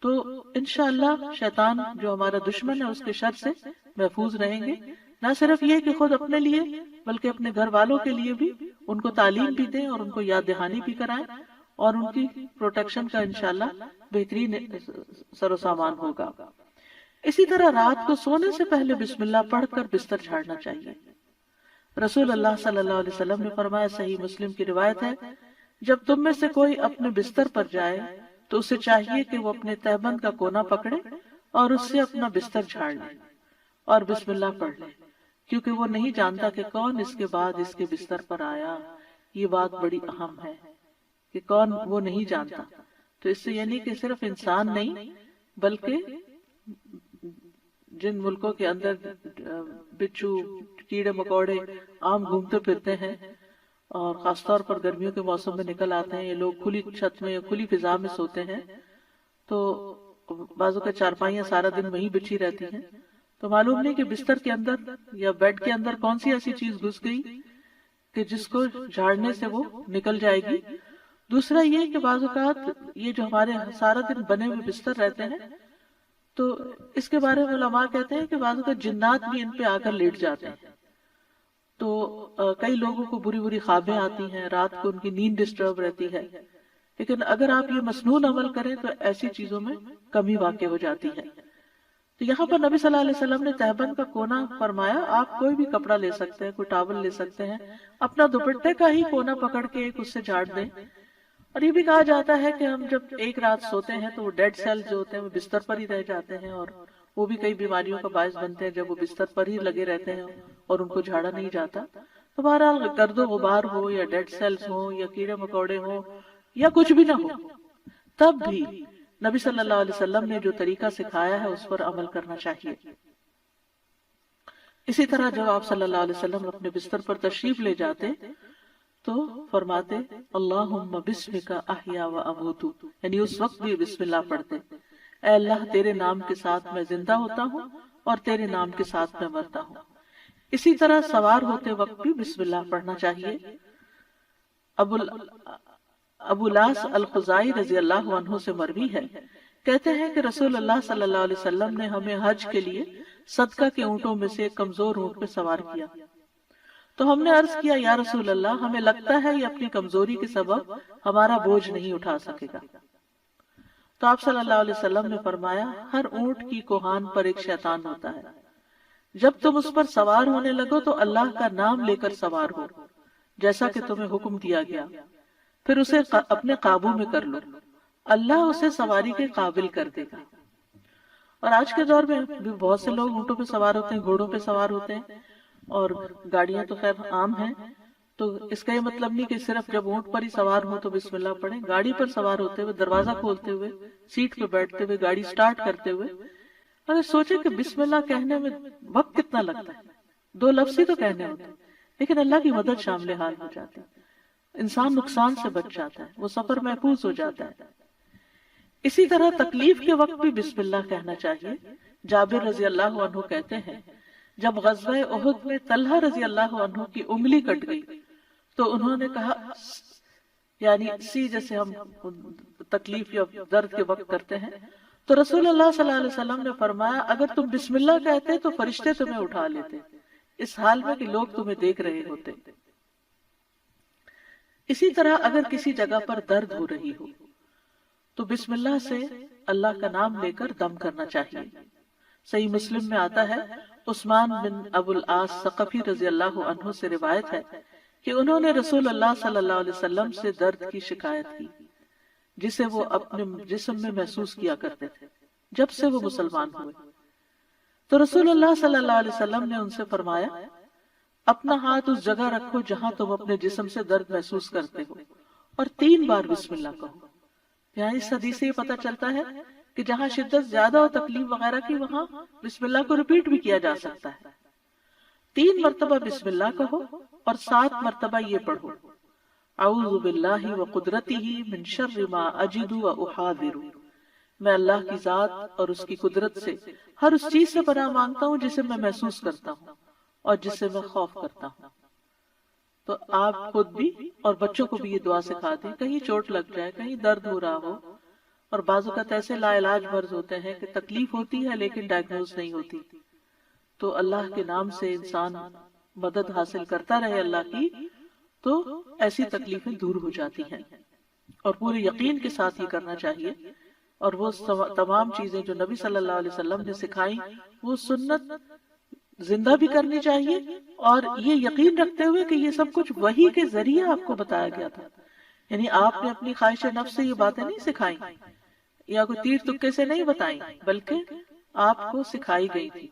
تو انشاءاللہ شیطان جو ہمارا دشمن ہے اس کے شر سے محفوظ رہیں گے۔ نہ صرف یہ کہ خود اپنے لیے بلکہ اپنے گھر والوں کے لیے بھی ان کو تعلیم بھی دیں اور ان کو یاد دہانی بھی کرائیں، اور ان کی پروٹیکشن کا انشاءاللہ بہترین سر و سامان ہوگا۔ اسی طرح رات کو سونے سے پہلے بسم اللہ پڑھ کر بستر جھاڑنا چاہیے۔ رسول اللہ صلی اللہ علیہ وسلم نے فرمایا، صحیح مسلم کی روایت ہے، جب تم میں سے کوئی اپنے بستر پر جائے تو اسے چاہیے کہ وہ اپنے تہبند کا کونا پکڑے اور اس سے اپنا بستر جھاڑ لے اور بسم اللہ پڑھ لے، کیونکہ وہ نہیں جانتا کہ کون اس کے بعد اس کے بستر پر آیا۔ یہ بات بڑی اہم ہے کہ کون، وہ نہیں جانتا۔ تو اس سے یعنی کہ صرف انسان نہیں بلکہ جن ملکوں کے اندر بچھو، کیڑے مکوڑے عام گھومتے پھرتے ہیں اور خاص طور پر گرمیوں کے موسم میں نکل آتے ہیں، یہ لوگ کھلی چھت میں یا کھلی فضا میں سوتے ہیں، تو بعضوں کا چارپائیاں سارا دن وہیں بچھی رہتی ہیں، تو معلوم نہیں کہ بستر کے اندر یا بیڈ کے اندر کون سی ایسی چیز گھس گئی کہ جس کو جھاڑنے سے وہ نکل جائے گی۔ دوسرا یہ کہ بعض اوقات یہ جو ہمارے سارا دن بنے ہوئے بستر رہتے ہیں تو اس کے بارے میں علماء کہتے ہیں کہ بعض اوقات جنات بھی ان پہ آ کر لیٹ جاتے ہیں، تو کئی لوگوں کو بری بری خوابیں آتی ہیں، رات کو ان کی نیند ڈسٹرب رہتی ہے، لیکن اگر آپ یہ مسنون عمل کریں تو ایسی چیزوں میں کمی واقع ہو جاتی ہے۔ تو یہاں پر نبی صلی اللہ علیہ وسلم نے تہبند کا کونا فرمایا، آپ کوئی بھی کپڑا لے سکتے ہیں، کوئی ٹاول لے سکتے ہیں، اپنا دوپٹے کا ہی کونا پکڑ کے ایک اس سے جھاڑ دیں۔ اور یہ بھی کہا جاتا ہے کہ ہم جب ایک رات سوتے ہیں تو وہ ڈیڈ سیل جو ہوتے ہیں وہ بستر پر ہی رہ جاتے ہیں، اور وہ بھی کئی بیماریوں کا باعث بنتے ہیں جب وہ بستر پر ہی لگے رہتے ہیں اور ان کو جھاڑا نہیں جاتا۔ تو بہرحال گرد و غبار ہو یا ڈیڈ سیلز ہو یا کیڑے مکوڑے ہو یا کچھ بھی نہ ہو، تب بھی نبی صلی اللہ علیہ وسلم نے جو طریقہ سکھایا ہے اس پر عمل کرنا چاہیے۔ اسی طرح جب آپ صلی اللہ علیہ وسلم اپنے بستر پر تشریف لے جاتے تو فرماتے اللہم بسمک احیا و اموت، یعنی اس وقت بھی بسم اللہ پڑھتے، اے اللہ تیرے نام کے ساتھ میں زندہ ہوتا ہوں اور تیرے نام کے ساتھ میں مرتا ہوں۔ اسی طرح سوار ہوتے وقت بھی بسم اللہ پڑھنا چاہیے۔ ابو لاس الخزائی رضی اللہ عنہ سے مروی ہے، کہتے ہیں کہ رسول اللہ صلی اللہ علیہ وسلم نے ہمیں حج کے لیے صدقہ کے اونٹوں میں سے ایک کمزور اونٹ پہ سوار کیا، تو ہم نے عرض کیا یا رسول اللہ ہمیں لگتا ہے یہ اپنی کمزوری کے سبب ہمارا بوجھ نہیں اٹھا سکے گا۔ تو آپ صلی اللہ علیہ وسلم نے فرمایا ہر اونٹ کی کوہان پر ایک شیطان ہوتا ہے، جب تم اس پر سوار ہونے لگو تو اللہ کا نام لے کر سوار ہو جیسا کہ تمہیں حکم دیا گیا، پھر اسے اپنے قابو میں کر لو، اللہ اسے سواری کے قابل کر دے گا۔ اور آج کے دور میں بھی بہت سے لوگ اونٹوں پہ سوار ہوتے ہیں، گھوڑوں پہ سوار ہوتے ہیں، اور گاڑیاں تو خیر عام ہیں، تو اس کا یہ مطلب نہیں کہ صرف جب اونٹ پر ہی سوار ہو تو بسم اللہ پڑھیں۔ گاڑی پر سوار ہوتے ہوئے، دروازہ کھولتے ہوئے، سیٹ پہ بیٹھتے ہوئے، گاڑی سٹارٹ کرتے ہوئے اگر سوچیں کہ بسم اللہ کہنے میں وقت کتنا لگتا ہے، 2 لفظ ہی تو کہنے ہوتے ہیں، لیکن اللہ کی مدد شامل حال ہو جاتی ہے، انسان نقصان سے بچ جاتا ہے، وہ سفر محفوظ ہو جاتا ہے۔ اسی طرح تکلیف کے وقت بھی بسم اللہ کہنا چاہیے۔ جابر رضی اللہ عنہ کہتے ہیں جب غزوہ احد میں طلحہ رضی اللہ عنہ کی انگلی کٹ گئی تو انہوں نے کہا، یعنی سی جیسے ہم تکلیف یا درد کے وقت کرتے ہیں، تو رسول اللہ صلی اللہ علیہ وسلم نے فرمایا اگر تم بسم اللہ کہتے تو فرشتے تمہیں اٹھا لیتے، اس حال میں کہ لوگ تمہیں دیکھ رہے ہوتے۔ اسی طرح اگر کسی جگہ پر درد ہو رہی ہو تو بسم اللہ سے اللہ کا نام لے کر دم کرنا چاہیے۔ صحیح مسلم میں آتا ہے عثمان بن ابو العاص ثقفی رضی اللہ عنہ سے روایت ہے کہ انہوں نے رسول اللہ صلی اللہ علیہ وسلم سے درد کی شکایت کی جسے وہ اپنے جسم میں محسوس کیا کرتے تھے جب سے وہ مسلمان ہوئے، تو رسول اللہ صلی اللہ علیہ وسلم نے ان سے فرمایا اپنا ہاتھ اس جگہ رکھو جہاں تم اپنے جسم سے درد محسوس کرتے ہو اور 3 بار بسم اللہ کہو۔ یہاں اس حدیث سے یہ پتہ چلتا ہے کہ جہاں شدت زیادہ ہو، تکلیف وغیرہ کی، وہاں بسم اللہ کو ریپیٹ بھی کیا جا سکتا ہے۔ 3 مرتبہ بسم اللہ کہو اور 7 مرتبہ یہ پڑھو اعوذ باللہ وقدرتہ من شر ما اجد واحاذر، میں اللہ کی ذات اور اس کی قدرت سے ہر اس چیز سے پناہ مانگتا ہوں جسے میں محسوس کرتا ہوں اور جس سے میں خوف کرتا ہوں۔ تو آپ خود بھی اور بچوں کو بھی یہ دعا سکھا دیں، کہیں چوٹ لگ جائے، کہیں درد ہو رہا ہو، اور بعض اوقات ایسے لا علاج مرض ہوتے ہیں کہ تکلیف ہوتی ہے لیکن ڈائگنوز نہیں ہوتی، تو اللہ کے نام سے انسان مدد حاصل کرتا رہے اللہ کی، تو ایسی تکلیفیں دور ہو جاتی ہیں۔ اور پورے یقین کے ساتھ یہ کرنا چاہیے، اور وہ تمام چیزیں جو نبی صلی اللہ علیہ وسلم نے سکھائیں وہ سنت زندہ بھی کرنی چاہیے، اور یہ یقین رکھتے ہوئے کہ یہ سب کچھ وحی کے ذریعے آپ کو بتایا گیا تھا، یعنی آپ نے اپنی خواہش نفس سے یہ باتیں نہیں سکھائیں یا کوئی تیر تکے سے نہیں بتائیں، بلکہ آپ کو سکھائی گئی تھی۔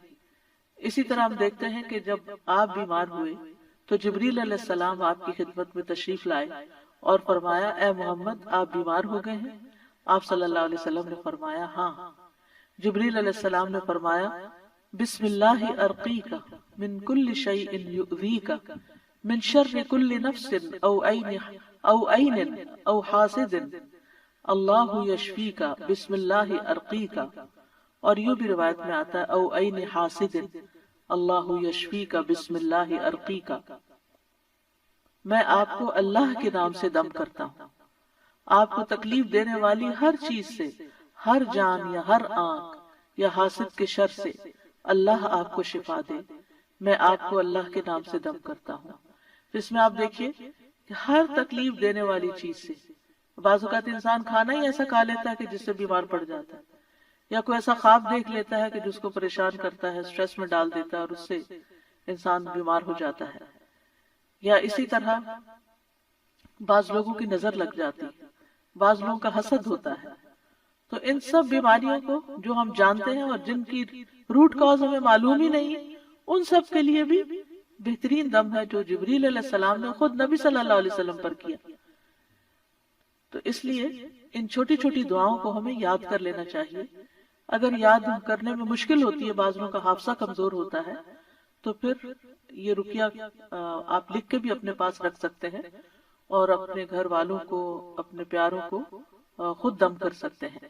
اسی طرح ہم دیکھتے ہیں کہ جب آپ بیمار ہوئے تو جبریل علیہ السلام آپ کی خدمت میں تشریف لائے اور فرمایا اے محمد آپ بیمار ہو گئے ہیں؟ آپ صلی اللہ علیہ وسلم نے فرمایا ہاں۔ جبریل علیہ السلام نے فرمایا بسم اللہ ارقیک من کل شیء یؤذیک من شر کل نفس او عین او حاسد اللہ یشفیک بسم اللہ ارقیک، اور یوں بھی روایت میں آتا ہے او عین حاسد اللہ یشفیک بسم اللہ ارقیک، میں آپ کو اللہ کے نام سے دم کرتا ہوں، آپ کو تکلیف دینے والی ہر چیز سے، ہر جان یا ہر آنکھ یا حاسد کے شر سے اللہ آپ کو شفا دے، میں آپ کو اللہ کے نام سے دم کرتا ہوں۔ اس میں آپ دیکھیے کہ ہر تکلیف دینے والی چیز سے، بعض اوقات انسان کھانا ہی ایسا کھا لیتا ہے کہ جس سے بیمار پڑ جاتا ہے، یا کوئی ایسا خواب دیکھ لیتا ہے کہ جس کو پریشان کرتا ہے، سٹریس میں ڈال دیتا ہے اور اس سے انسان بیمار ہو جاتا ہے، یا اسی طرح بعض لوگوں کی نظر لگ جاتی ہے، بعض لوگوں کا حسد ہوتا ہے۔ تو ان سب بیماریوں کو جو ہم جانتے ہیں اور جن کی روٹ کاز ہمیں معلوم ہی نہیں، ان سب کے لیے بھی بہترین دم ہے جو جبریل علیہ السلام نے خود نبی صلی اللہ علیہ وسلم پر کیا۔ تو اس لیے ان چھوٹی چھوٹی دعاؤں کو ہمیں یاد کر لینا چاہیے۔ اگر یاد کرنے میں مشکل ہوتی ہے، بعض لوگوں کا حافظہ کمزور ہوتا ہے، تو پھر یہ رقیہ آپ لکھ کے بھی اپنے پاس رکھ سکتے ہیں، اور اپنے گھر والوں کو، اپنے پیاروں کو خود دم کر سکتے ہیں۔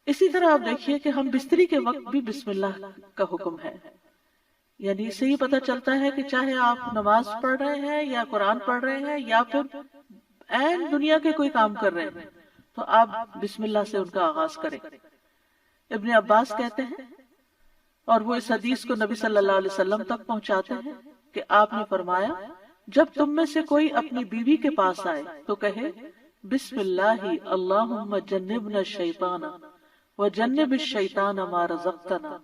اسی طرح آپ دیکھیے کہ ہم بستری کے وقت بھی بسم اللہ کا حکم ہے، یعنی اس سے یہ پتہ چلتا ہے کہ چاہے آپ نماز پڑھ رہے ہیں یا قرآن پڑھ رہے ہیں یا پھر عین دنیا کے کوئی کام کر رہے ہیں تو آپ بسم اللہ سے ان کا آغاز کریں۔ ابن عباس کہتے ہیں، اور وہ اس حدیث کو نبی صلی اللہ علیہ وسلم تک پہنچاتے ہیں کہ آپ نے فرمایا، جب تم میں سے کوئی اپنی بیوی کے پاس آئے تو کہے بسم اللہ اللہم جنبنا الشیطان وجنب الشیطان ما رزقتنا،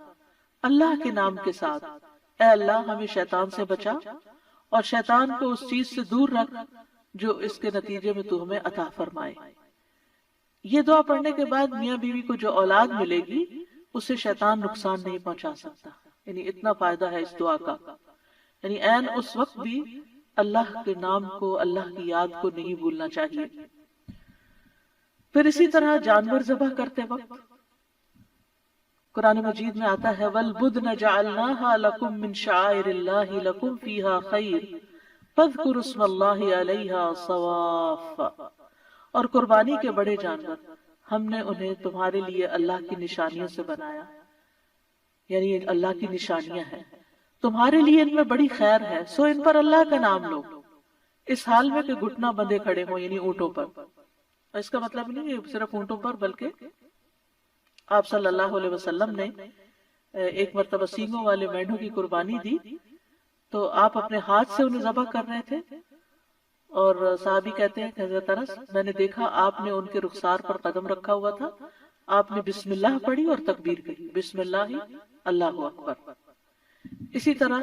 اللہ کے نام کے ساتھ اے اللہ ہمیں شیطان سے بچا اور شیطان کو اس چیز سے دور رکھ جو اس کے نتیجے میں تو ہمیں عطا فرمائے۔ یہ دعا پڑھنے کے بعد میاں بیوی کو جو اولاد ملے گی اسے شیطان نقصان نہیں پہنچا سکتا، یعنی اتنا فائدہ ہے اس دعا کا، یعنی عین اس وقت بھی اللہ کے نام کو، اللہ کی یاد کو نہیں بھولنا چاہیے۔ پھر اسی طرح جانور ذبح کرتے وقت قرآن مجید میں آتا ہے وَالْبُدْنَ جَعَلْنَاهَا لَكُم مِّن شَعَائِرِ اللَّهِ لَكُمْ فِيهَا خَيْرٌ فَاذْكُرُوا اسْمَ اللَّهِ عَلَيْهَا صَوَافَّ، اور قربانی کے بڑے جانور ہم نے انہیں تمہارے لیے اللہ کی نشانیوں سے بنایا، یعنی اللہ کی نشانیاں ہیں، تمہارے لیے ان میں بڑی خیر ہے، سو ان پر اللہ کا نام لو، اس حال میں کہ گھٹنا بندھے کھڑے ہوں، یعنی اونٹوں پر۔ اس کا مطلب نہیں ہے صرف اونٹوں پر، بلکہ آپ صلی اللہ علیہ وسلم نے ایک مرتبہ سینگوں والے مینڈوں کی قربانی دی تو آپ اپنے ہاتھ سے انہیں ذبح کر رہے تھے، اور صحابی کہتے ہیں کہ حضرت انس، میں نے دیکھا آپ نے ان کے رخسار پر قدم رکھا ہوا تھا، آپ نے بسم اللہ پڑھی اور تکبیر کہی، بسم اللہ اللہ اکبر۔ اسی طرح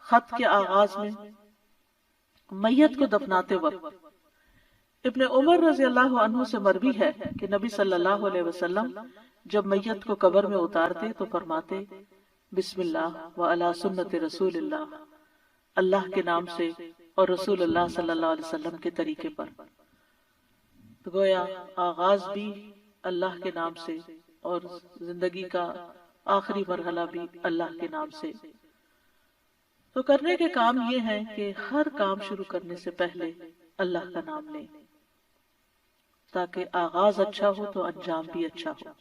خط کے آغاز میں میت کو دفناتے وقت ابن عمر رضی اللہ عنہ سے مروی ہے کہ نبی صلی اللہ علیہ وسلم جب میت کو قبر میں اتارتے تو فرماتے بسم اللہ وعلی سنت رسول اللہ، اللہ کے نام سے اور رسول اللہ صلی اللہ علیہ وسلم کے طریقے پر۔ تو گویا آغاز بھی اللہ کے نام سے اور زندگی کا آخری مرحلہ بھی اللہ کے نام سے۔ تو کرنے کے کام یہ ہیں کہ ہر کام شروع کرنے سے پہلے اللہ کا نام لیں، تاکہ آغاز اچھا ہو تو انجام بھی اچھا ہو۔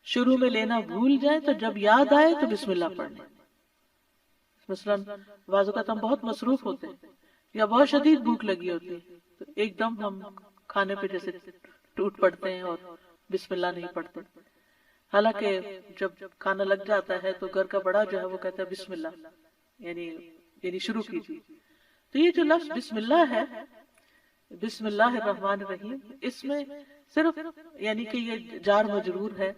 شروع میں لینا بھول جائیں تو جب یاد آئے تو بسم اللہ پڑھ لیں۔ مثلاً بعض اوقات ہم بہت مصروف ہوتے ہیں یا بہت شدید بھوک لگی ہوتی ہے تو ایک دم ہم کھانے پہ جیسے ٹوٹ پڑتے ہیں اور بسم اللہ نہیں پڑھتے، حالانکہ جب کھانا لگ جاتا ہے تو گھر کا بڑا جو ہے وہ کہتا ہے بسم اللہ، یعنی شروع کیجیے۔ تو یہ جو لفظ بسم اللہ ہے، بسم اللہ الرحمن الرحیم، اس میں صرف یعنی کہ یہ جار مجرور ہے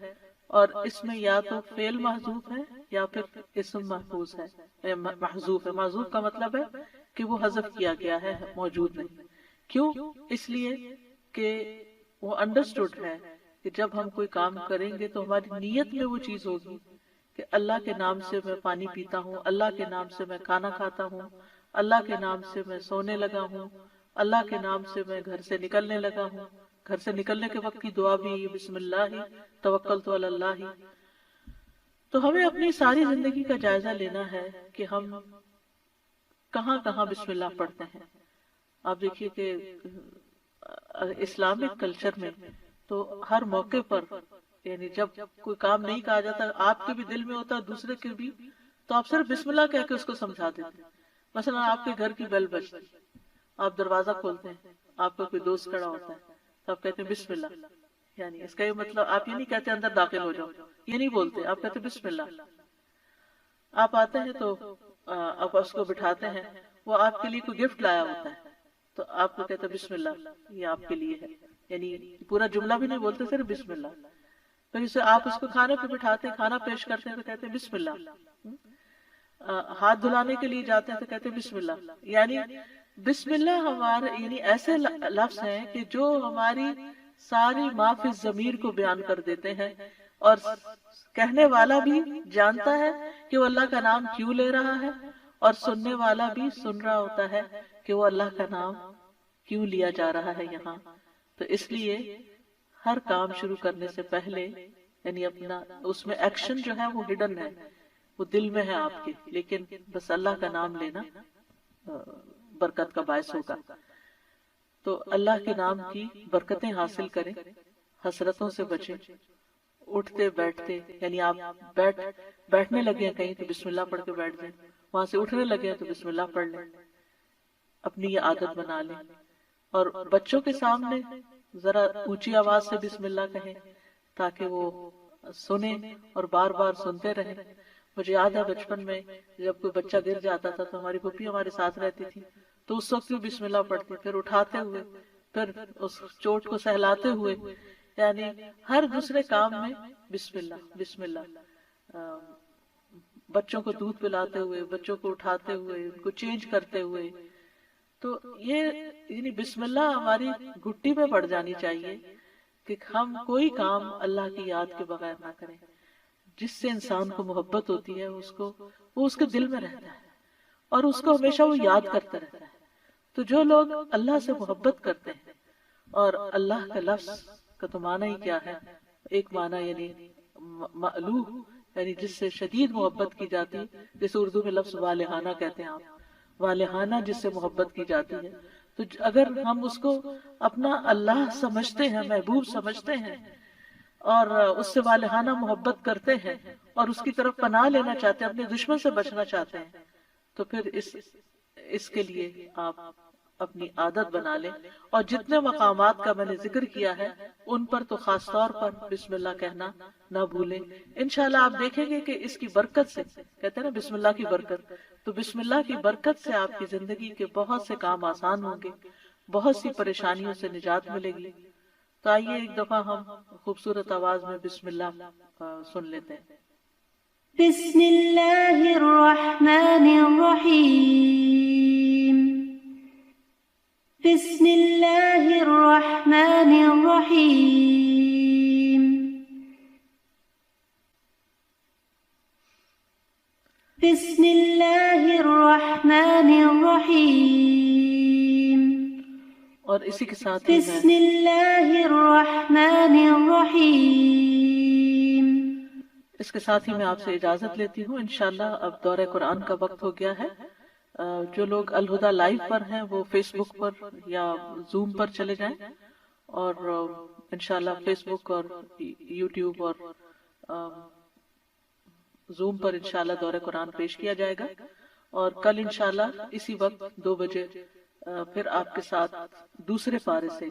اور اس میں یا تو فعل محذوف ہے یا پھر اسم محفوظ ہے، محذوف ہے۔ محذوف کا مطلب ہے کہ وہ حذف کیا گیا ہے، موجود نہیں۔ کیوں؟ اس لیے کہ وہ انڈرسٹوڈ ہے کہ جب ہم کوئی کام کریں گے تو ہماری نیت میں وہ چیز ہوگی کہ اللہ کے نام سے میں پانی پیتا ہوں، اللہ کے نام سے میں کھانا کھاتا ہوں، اللہ کے نام سے میں سونے لگا ہوں، اللہ کے نام سے میں گھر سے نکلنے لگا ہوں۔ گھر سے نکلنے کے وقت کی دعا بھی بسم اللہ توکلت علی اللہ۔ تو ہمیں اپنی ساری زندگی کا جائزہ لینا ہے کہ ہم کہاں کہاں بسم اللہ پڑھتے ہیں۔ آپ دیکھیے کہ اسلامک کلچر میں تو ہر موقع پر، یعنی جب کوئی کام نہیں کہا جاتا، آپ کے بھی دل میں ہوتا ہے دوسرے کے بھی، تو آپ صرف بسم اللہ کہہ کے اس کو سمجھا دیتے۔ مثلا آپ کے گھر کی بیل بجتی، آپ دروازہ کھولتے ہیں، آپ کا کوئی دوست کھڑا ہوتا ہے تو آپ کہتے ہیں بسم اللہ، یعنی اس کا یہ مطلب آپ یہ نہیں کہتے اندر داخل ہو جاؤ، یہ نہیں بولتے، آپ کہتے بسم اللہ۔ آپ آتے ہیں تو آپ اس کو بٹھاتے ہیں، وہ آپ کے لیے کوئی گفٹ لایا ہوتا ہے تو آپ کو کہتے ہیں بسم اللہ، یہ آپ کے لیے ہے، یعنی پورا جملہ بھی نہیں بولتے، صرف بسم اللہ۔ پھر اسے آپ اس کو کھانے پہ بٹھاتے ہیں، کھانا پیش کرتے ہیں تو کہتے ہیں بسم اللہ۔ ہاتھ دھلانے کے لیے جاتے ہیں تو کہتے ہیں بسم اللہ۔ یعنی بسم اللہ ہمارے یعنی ایسے لفظ ہیں کہ جو ہماری ساری ما فی الضمیر کو بیان کر دیتے ہیں، اور کہنے والا بھی جانتا ہے کہ وہ اللہ کا نام کیوں لے رہا ہے، اور سننے والا بھی سن رہا ہوتا ہے کہ وہ اللہ کا نام کیوں لیا جا رہا ہے یہاں۔ تو اس لیے ہر کام شروع کرنے سے پہلے یعنی اپنا اس میں ایکشن جو ہے وہ ہڈن ہے، وہ دل میں ہے آپ کے، لیکن بس اللہ کا نام لینا برکت کا باعث ہوگا۔ تو اللہ کے نام کی برکتیں حاصل کریں، حسرتوں سے بچیں، اٹھتے بیٹھتے، یعنی آپ بیٹھنے لگے ہیں کہیں تو بسم اللہ پڑھ کے بیٹھ جائیں، وہاں سے اٹھنے لگے ہیں تو بسم اللہ پڑھ لیں، اپنی یہ عادت بنا لیں۔ اور بچوں کے سامنے ذرا اونچی آواز سے بسم اللہ کہیں تاکہ وہ سنیں اور بار بار سنتے رہیں۔ مجھے یاد ہے بچپن میں جب کوئی بچہ گر جاتا تھا تو ہماری پھوپھی ہمارے ساتھ رہتی تھی، تو اس وقت بھی بسم اللہ پڑھتی، پھر اٹھاتے ہوئے، پھر اس چوٹ کو سہلاتے ہوئے، یعنی ہر دوسرے کام میں بسم اللہ بسم اللہ، بچوں کو دودھ پلاتے ہوئے، بچوں کو اٹھاتے ہوئے، ان کو چینج کرتے ہوئے۔ تو یہ یعنی بسم اللہ ہماری گھٹی میں پڑ جانی چاہیے کہ ہم کوئی کام اللہ کی یاد کے بغیر نہ کریں۔ جس سے انسان کو محبت ہوتی ہے وہ اس کے دل میں رہتا ہے اور اس کو ہمیشہ وہ یاد کرتا رہتا ہے۔ تو جو لوگ اللہ سے محبت کرتے ہیں، اور اللہ کا لفظ کا تو معنی ہی کیا ہے، ایک معنی یعنی مألوہ، یعنی جس سے شدید محبت کی جاتی ہے، جسے اردو میں لفظ والہانہ کہتے ہیں آپ، والہانہ جس سے محبت کی جاتی ہے۔ تو اگر ہم اس کو اپنا اللہ سمجھتے ہیں، محبوب سمجھتے ہیں، اور اس سے والہانہ محبت کرتے ہیں، اور اس کی طرف پناہ لینا چاہتے ہیں، اپنے دشمن سے بچنا چاہتے ہیں، تو پھر اس کے لیے آپ اپنی عادت بنا لیں۔ اور جتنے مقامات کا میں نے ذکر کیا ہے ان پر تو خاص طور پر بسم اللہ کہنا نہ بھولیں۔ انشاءاللہ آپ دیکھیں گے کہ اس کی برکت سے، کہتے ہیں نا بسم اللہ کی برکت، تو بسم اللہ کی برکت سے آپ کی زندگی کے بہت سے کام آسان ہوں گے، بہت سی پریشانیوں سے نجات ملے گی۔ تو آئیے ایک دفعہ ہم خوبصورت آواز میں بسم اللہ سن لیتے ہیں۔ بسم اللہ الرحمن الرحیم، بسم اللہ الرحمن الرحیم، بسم اللہ الرحمن الرحیم، اور اسی کے ساتھ ہی بسم اللہ الرحمن الرحیم۔ اس کے ساتھ ہی میں آپ سے اجازت لیتی ہوں۔ انشاءاللہ اب دورہ قرآن کا وقت ہو گیا ہے۔ جو لوگ الہدیٰ لائیو پر ہیں وہ فیس بک پر یا زوم پر چلے جائیں، اور انشاءاللہ فیس بک اور یوٹیوب اور زوم پر انشاءاللہ دورہ قرآن پیش کیا جائے گا، اور کل انشاءاللہ اسی وقت 2 بجے پھر آپ کے ساتھ دوسرے پارے سے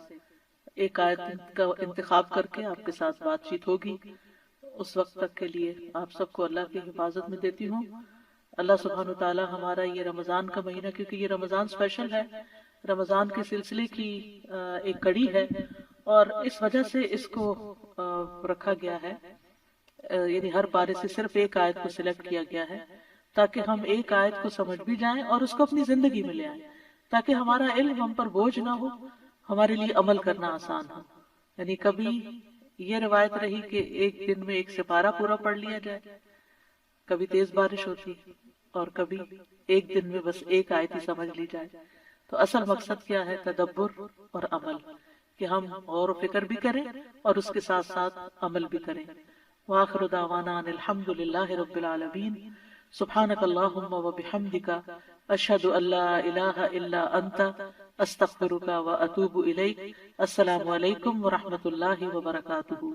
ایک آیت کا انتخاب کر کے آپ کے ساتھ بات چیت ہوگی۔ اس وقت تک کے لیے آپ سب کو اللہ کی حفاظت میں دیتی ہوں۔ اللہ سبحانہ وتعالی ہمارا یہ رمضان کا مہینہ، کیونکہ یہ رمضان اسپیشل ہے، رمضان کے سلسلے کی ایک کڑی ہے، اور اس وجہ سے اس کو رکھا گیا ہے، یعنی ہر پارے سے صرف ایک آیت کو سلیکٹ کیا گیا ہے تاکہ ہم ایک آیت کو سمجھ بھی جائیں اور اس کو اپنی زندگی میں لے آئیں، تاکہ ہمارا علم ہم پر بوجھ نہ ہو، ہمارے لیے عمل کرنا آسان ہو۔ یعنی کبھی یہ روایت رہی کہ ایک دن میں ایک سپارہ پورا پڑھ لیا جائے، کبھی تیز بارش ہوتی، اور کبھی ایک دن میں بس ایک آیت ہی سمجھ لی جائے۔ تو اصل مقصد کیا ہے؟ تدبر اور عمل، کہ ہم غور و فکر بھی کریں اور اس کے ساتھ ساتھ عمل بھی کریں۔ وآخر دعوانا ان الحمد للہ رب العالمین۔ سبحانک اللہم وبحمدک، اشہد ان لا الہ الا انت، استغفرک واتوب الیک۔ السلام علیکم ورحمۃ اللہ وبرکاتہ۔